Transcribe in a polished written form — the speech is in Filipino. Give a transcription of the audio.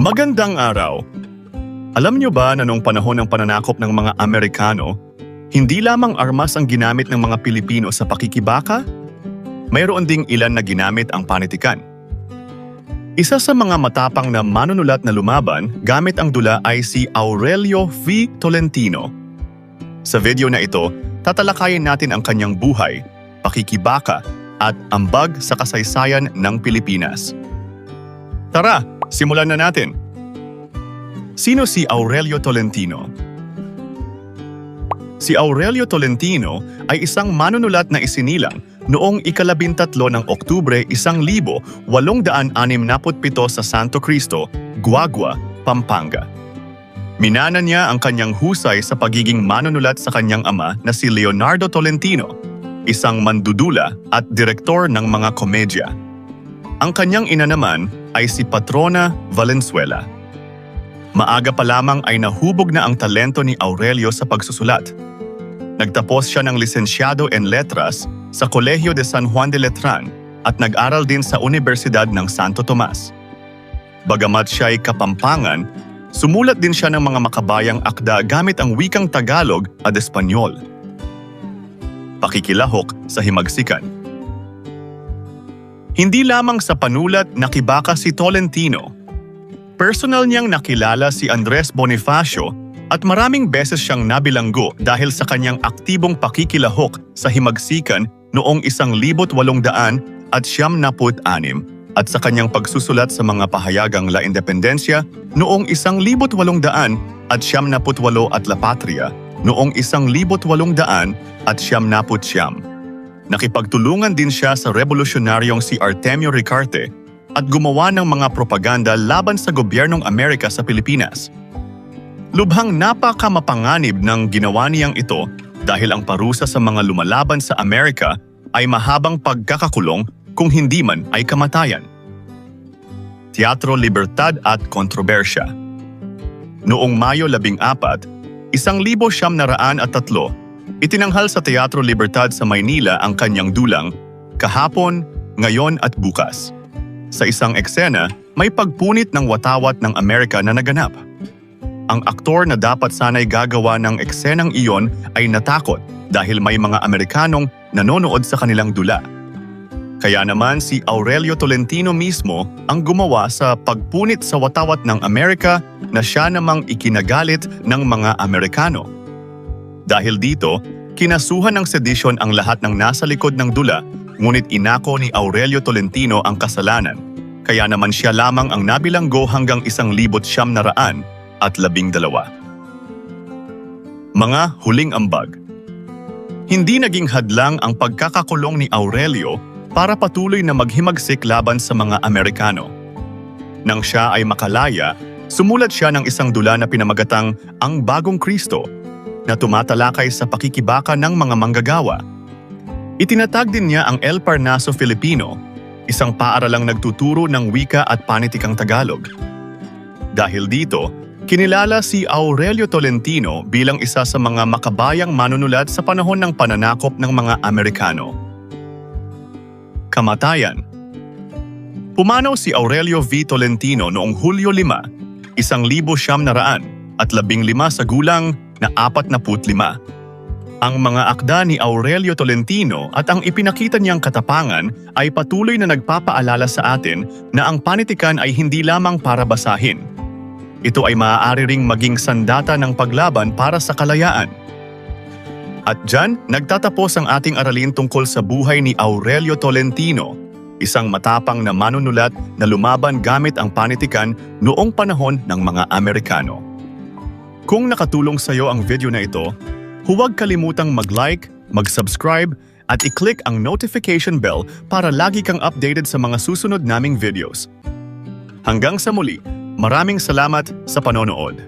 Magandang araw! Alam niyo ba na noong panahon ng pananakop ng mga Amerikano, hindi lamang armas ang ginamit ng mga Pilipino sa pakikibaka? Mayroon ding ilan na ginamit ang panitikan. Isa sa mga matapang na manunulat na lumaban gamit ang dula ay si Aurelio V. Tolentino. Sa video na ito, tatalakayin natin ang kanyang buhay, pakikibaka at ambag sa kasaysayan ng Pilipinas. Tara, simulan na natin! Sino si Aurelio Tolentino? Si Aurelio Tolentino ay isang manunulat na isinilang noong ika-13 ng Oktubre 1867 sa Santo Cristo, Guagua, Pampanga. Minana niya ang kanyang husay sa pagiging manunulat sa kanyang ama na si Leonardo Tolentino, isang mandudula at direktor ng mga komedya. Ang kanyang ina naman ay si Patrona Valenzuela. Maaga pa lamang ay nahubog na ang talento ni Aurelio sa pagsusulat. Nagtapos siya ng lisensyado en letras sa Colegio de San Juan de Letran at nag-aral din sa Universidad ng Santo Tomas. Bagamat siya ay Kapampangan, sumulat din siya ng mga makabayang akda gamit ang wikang Tagalog at Espanyol. Pakikilahok sa himagsikan. Hindi lamang sa panulat nakibaka si Tolentino. Personal niyang nakilala si Andres Bonifacio at maraming beses siyang nabilanggo dahil sa kanyang aktibong pakikilahok sa himagsikan noong 1876 at sa kanyang pagsusulat sa mga pahayagang La Independencia noong 1878 at La Patria noong 1889. Nakipagtulungan din siya sa revolusyonaryong si Artemio Ricarte at gumawa ng mga propaganda laban sa gobyernong Amerika sa Pilipinas. Lubhang napakamapanganib ng ginawa niyang ito dahil ang parusa sa mga lumalaban sa Amerika ay mahabang pagkakakulong kung hindi man ay kamatayan. Teatro Libertad at Kontrobersya. Noong Mayo 14, 1903, itinanghal sa Teatro Libertad sa Maynila ang kanyang dulang, Kahapon, Ngayon at Bukas. Sa isang eksena, may pagpunit ng watawat ng Amerika na naganap. Ang aktor na dapat sana'y gagawa ng eksenang iyon ay natakot dahil may mga Amerikanong nanonood sa kanilang dula. Kaya naman si Aurelio Tolentino mismo ang gumawa sa pagpunit sa watawat ng Amerika na siya namang ikinagalit ng mga Amerikano. Dahil dito, kinasuhan ng sedisyon ang lahat ng nasa likod ng dula, ngunit inako ni Aurelio Tolentino ang kasalanan. Kaya naman siya lamang ang nabilanggo hanggang 1912. Mga huling ambag. Hindi naging hadlang ang pagkakakulong ni Aurelio para patuloy na maghimagsik laban sa mga Amerikano. Nang siya ay makalaya, sumulat siya ng isang dula na pinamagatang Ang Bagong Kristo, na tumatalakay sa pakikibaka ng mga manggagawa. Itinatag din niya ang El Parnaso Filipino, isang paaralang nagtuturo ng wika at panitikang Tagalog. Dahil dito, kinilala si Aurelio Tolentino bilang isa sa mga makabayang manunulat sa panahon ng pananakop ng mga Amerikano. Kamatayan. Pumanaw si Aurelio V. Tolentino noong Hulyo 5, 1915 sa gulang na 45. Ang mga akda ni Aurelio Tolentino at ang ipinakita niyang katapangan ay patuloy na nagpapaalala sa atin na ang panitikan ay hindi lamang para basahin. Ito ay maaari ring maging sandata ng paglaban para sa kalayaan. At dyan, nagtatapos ang ating aralin tungkol sa buhay ni Aurelio Tolentino, isang matapang na manunulat na lumaban gamit ang panitikan noong panahon ng mga Amerikano. Kung nakatulong sa iyo ang video na ito, huwag kalimutang mag-like, mag-subscribe at i-click ang notification bell para lagi kang updated sa mga susunod naming videos. Hanggang sa muli, maraming salamat sa panonood.